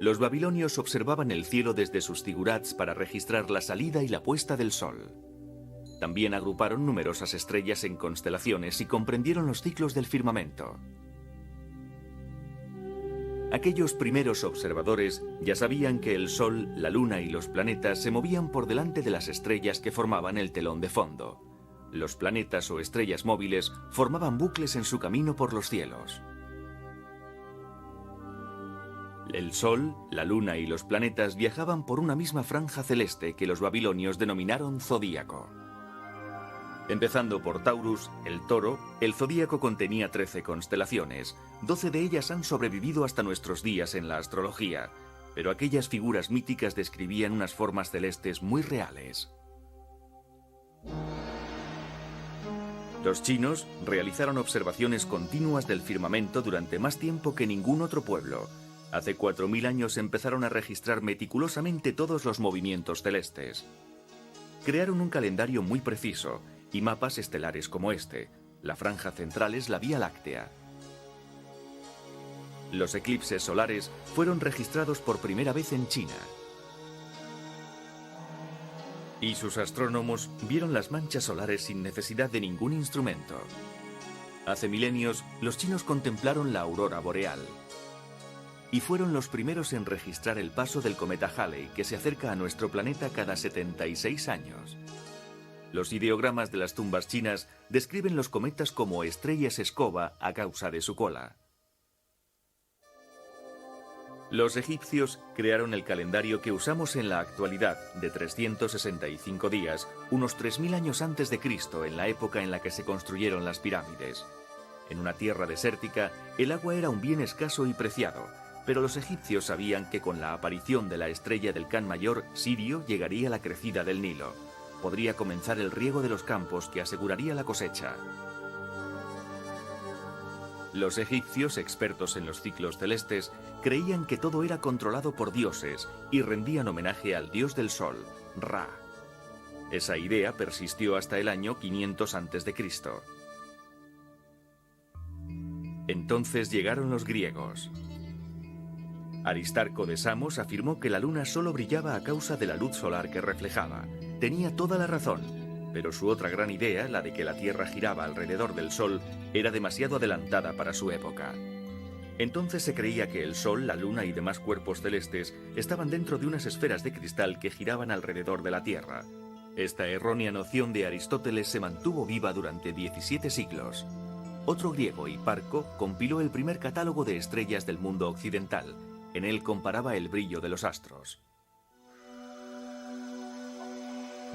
Los babilonios observaban el cielo desde sus zigurats para registrar la salida y la puesta del sol. También agruparon numerosas estrellas en constelaciones y comprendieron los ciclos del firmamento. Aquellos primeros observadores ya sabían que el Sol, la Luna y los planetas se movían por delante de las estrellas que formaban el telón de fondo. Los planetas o estrellas móviles formaban bucles en su camino por los cielos. El Sol, la Luna y los planetas viajaban por una misma franja celeste que los babilonios denominaron zodíaco. Empezando por Taurus, el toro, el zodíaco contenía 13 constelaciones. 12 de ellas han sobrevivido hasta nuestros días en la astrología, pero aquellas figuras míticas describían unas formas celestes muy reales. Los chinos realizaron observaciones continuas del firmamento durante más tiempo que ningún otro pueblo. Hace 4000 años empezaron a registrar meticulosamente todos los movimientos celestes. Crearon un calendario muy preciso y mapas estelares como este. La franja central es la Vía Láctea. Los eclipses solares fueron registrados por primera vez en China. Y sus astrónomos vieron las manchas solares sin necesidad de ningún instrumento. Hace milenios, los chinos contemplaron la aurora boreal. Y fueron los primeros en registrar el paso del cometa Halley, que se acerca a nuestro planeta cada 76 años. Los ideogramas de las tumbas chinas describen los cometas como estrellas escoba a causa de su cola. Los egipcios crearon el calendario que usamos en la actualidad, de 365 días, unos 3000 años antes de Cristo, en la época en la que se construyeron las pirámides. En una tierra desértica, el agua era un bien escaso y preciado, pero los egipcios sabían que con la aparición de la estrella del Can Mayor, Sirio, llegaría la crecida del Nilo. Podría comenzar el riego de los campos que aseguraría la cosecha. Los egipcios, expertos en los ciclos celestes, creían que todo era controlado por dioses y rendían homenaje al dios del sol, Ra. Esa idea persistió hasta el año 500 a.C. Entonces llegaron los griegos. Aristarco de Samos afirmó que la luna solo brillaba a causa de la luz solar que reflejaba. Tenía toda la razón, pero su otra gran idea, la de que la Tierra giraba alrededor del Sol, era demasiado adelantada para su época. Entonces se creía que el Sol, la Luna y demás cuerpos celestes estaban dentro de unas esferas de cristal que giraban alrededor de la Tierra. Esta errónea noción de Aristóteles se mantuvo viva durante 17 siglos. Otro griego, Hiparco, compiló el primer catálogo de estrellas del mundo occidental. En él comparaba el brillo de los astros.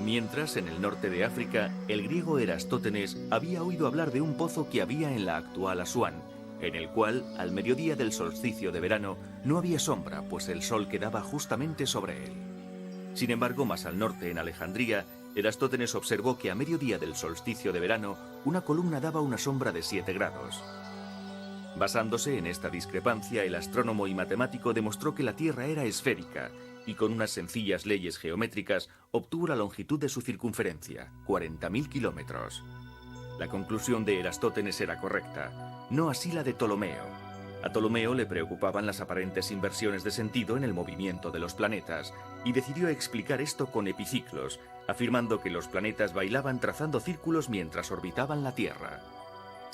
Mientras, en el norte de África, el griego Erastótenes había oído hablar de un pozo que había en la actual Asuán, en el cual, al mediodía del solsticio de verano, no había sombra, pues el sol quedaba justamente sobre él. Sin embargo, más al norte, en Alejandría, Erastótenes observó que a mediodía del solsticio de verano, una columna daba una sombra de 7 grados. Basándose en esta discrepancia, el astrónomo y matemático demostró que la Tierra era esférica y con unas sencillas leyes geométricas obtuvo la longitud de su circunferencia, 40.000 kilómetros. La conclusión de Erastótenes era correcta, no así la de Ptolomeo. A Ptolomeo le preocupaban las aparentes inversiones de sentido en el movimiento de los planetas y decidió explicar esto con epiciclos, afirmando que los planetas bailaban trazando círculos mientras orbitaban la Tierra.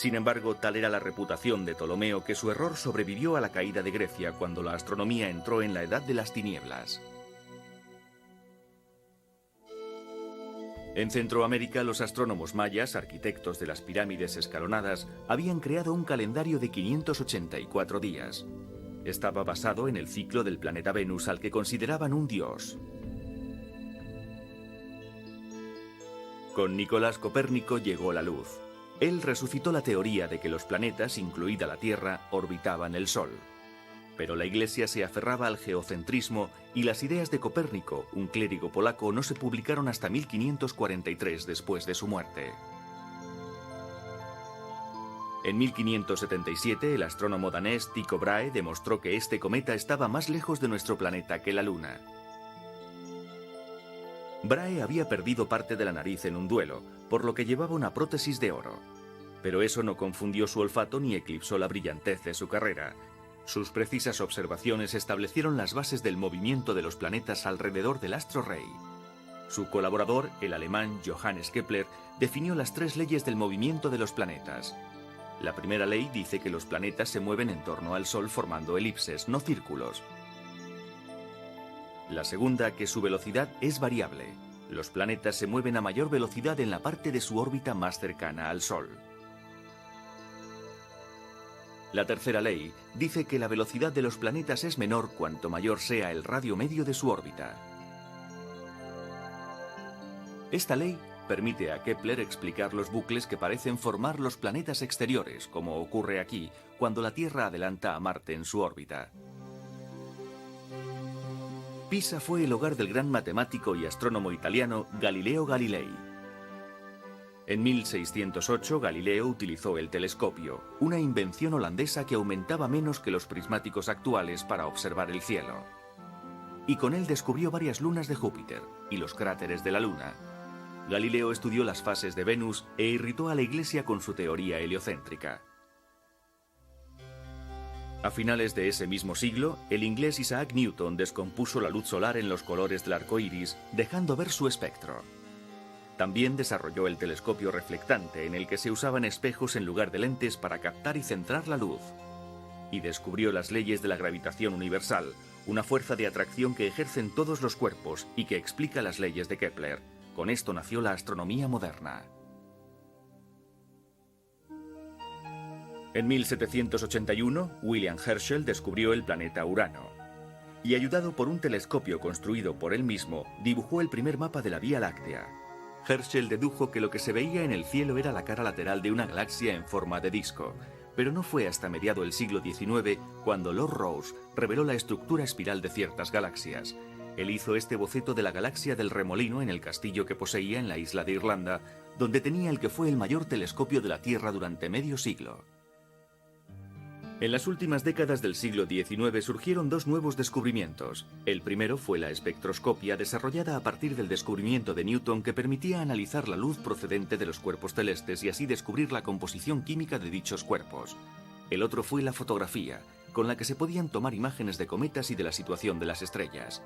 Sin embargo, tal era la reputación de Ptolomeo que su error sobrevivió a la caída de Grecia cuando la astronomía entró en la Edad de las Tinieblas. En Centroamérica, los astrónomos mayas, arquitectos de las pirámides escalonadas, habían creado un calendario de 584 días. Estaba basado en el ciclo del planeta Venus, al que consideraban un dios. Con Nicolás Copérnico llegó la luz. Él resucitó la teoría de que los planetas, incluida la Tierra, orbitaban el Sol. Pero la Iglesia se aferraba al geocentrismo y las ideas de Copérnico, un clérigo polaco, no se publicaron hasta 1543 después de su muerte. En 1577, el astrónomo danés Tycho Brahe demostró que este cometa estaba más lejos de nuestro planeta que la Luna. Brahe había perdido parte de la nariz en un duelo, por lo que llevaba una prótesis de oro. Pero eso no confundió su olfato ni eclipsó la brillantez de su carrera. Sus precisas observaciones establecieron las bases del movimiento de los planetas alrededor del astro rey. Su colaborador, el alemán Johannes Kepler, definió las 3 leyes del movimiento de los planetas. La primera ley dice que los planetas se mueven en torno al Sol formando elipses, no círculos. La segunda, que su velocidad es variable. Los planetas se mueven a mayor velocidad en la parte de su órbita más cercana al Sol. La tercera ley dice que la velocidad de los planetas es menor cuanto mayor sea el radio medio de su órbita. Esta ley permite a Kepler explicar los bucles que parecen formar los planetas exteriores, como ocurre aquí, cuando la Tierra adelanta a Marte en su órbita. Pisa fue el hogar del gran matemático y astrónomo italiano Galileo Galilei. En 1608, Galileo utilizó el telescopio, una invención holandesa que aumentaba menos que los prismáticos actuales para observar el cielo. Y con él descubrió varias lunas de Júpiter y los cráteres de la Luna. Galileo estudió las fases de Venus e irritó a la Iglesia con su teoría heliocéntrica. A finales de ese mismo siglo, el inglés Isaac Newton descompuso la luz solar en los colores del arco iris, dejando ver su espectro. También desarrolló el telescopio reflectante, en el que se usaban espejos en lugar de lentes para captar y centrar la luz. Y descubrió las leyes de la gravitación universal, una fuerza de atracción que ejercen todos los cuerpos y que explica las leyes de Kepler. Con esto nació la astronomía moderna. En 1781, William Herschel descubrió el planeta Urano. Y ayudado por un telescopio construido por él mismo, dibujó el primer mapa de la Vía Láctea. Herschel dedujo que lo que se veía en el cielo era la cara lateral de una galaxia en forma de disco, pero no fue hasta mediado el siglo XIX cuando Lord Rosse reveló la estructura espiral de ciertas galaxias. Él hizo este boceto de la galaxia del Remolino en el castillo que poseía en la isla de Irlanda, donde tenía el que fue el mayor telescopio de la Tierra durante medio siglo. En las últimas décadas del siglo XIX surgieron 2 nuevos descubrimientos. El primero fue la espectroscopia, desarrollada a partir del descubrimiento de Newton, que permitía analizar la luz procedente de los cuerpos celestes y así descubrir la composición química de dichos cuerpos. El otro fue la fotografía, con la que se podían tomar imágenes de cometas y de la situación de las estrellas.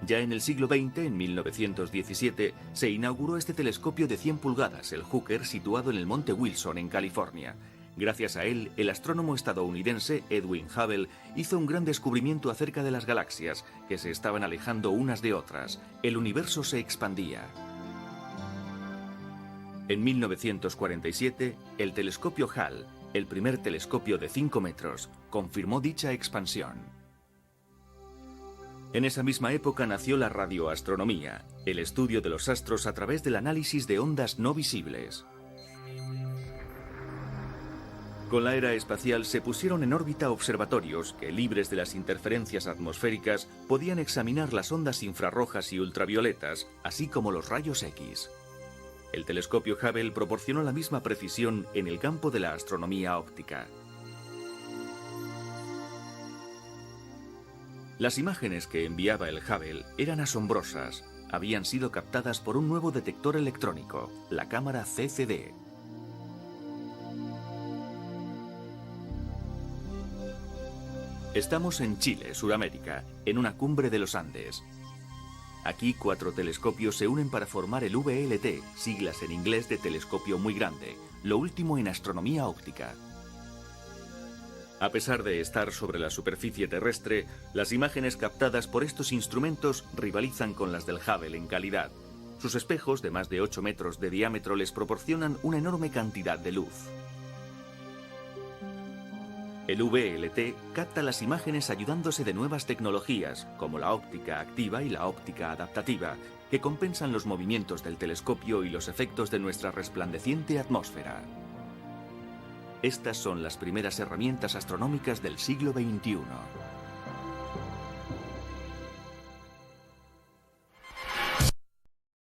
Ya en el siglo XX, en 1917, se inauguró este telescopio de 100 pulgadas, el Hooker, situado en el Monte Wilson, en California. Gracias a él, el astrónomo estadounidense Edwin Hubble hizo un gran descubrimiento acerca de las galaxias, que se estaban alejando unas de otras. El universo se expandía. En 1947, el telescopio Hall, el primer telescopio de 5 metros, confirmó dicha expansión. En esa misma época nació la radioastronomía, el estudio de los astros a través del análisis de ondas no visibles. Con la era espacial se pusieron en órbita observatorios que, libres de las interferencias atmosféricas, podían examinar las ondas infrarrojas y ultravioletas, así como los rayos X. El telescopio Hubble proporcionó la misma precisión en el campo de la astronomía óptica. Las imágenes que enviaba el Hubble eran asombrosas. Habían sido captadas por un nuevo detector electrónico, la cámara CCD. Estamos en Chile, Sudamérica, en una cumbre de los Andes. Aquí 4 telescopios se unen para formar el VLT, siglas en inglés de telescopio muy grande, lo último en astronomía óptica. A pesar de estar sobre la superficie terrestre, las imágenes captadas por estos instrumentos rivalizan con las del Hubble en calidad. Sus espejos, de más de 8 metros de diámetro, les proporcionan una enorme cantidad de luz. El VLT capta las imágenes ayudándose de nuevas tecnologías, como la óptica activa y la óptica adaptativa, que compensan los movimientos del telescopio y los efectos de nuestra resplandeciente atmósfera. Estas son las primeras herramientas astronómicas del siglo XXI.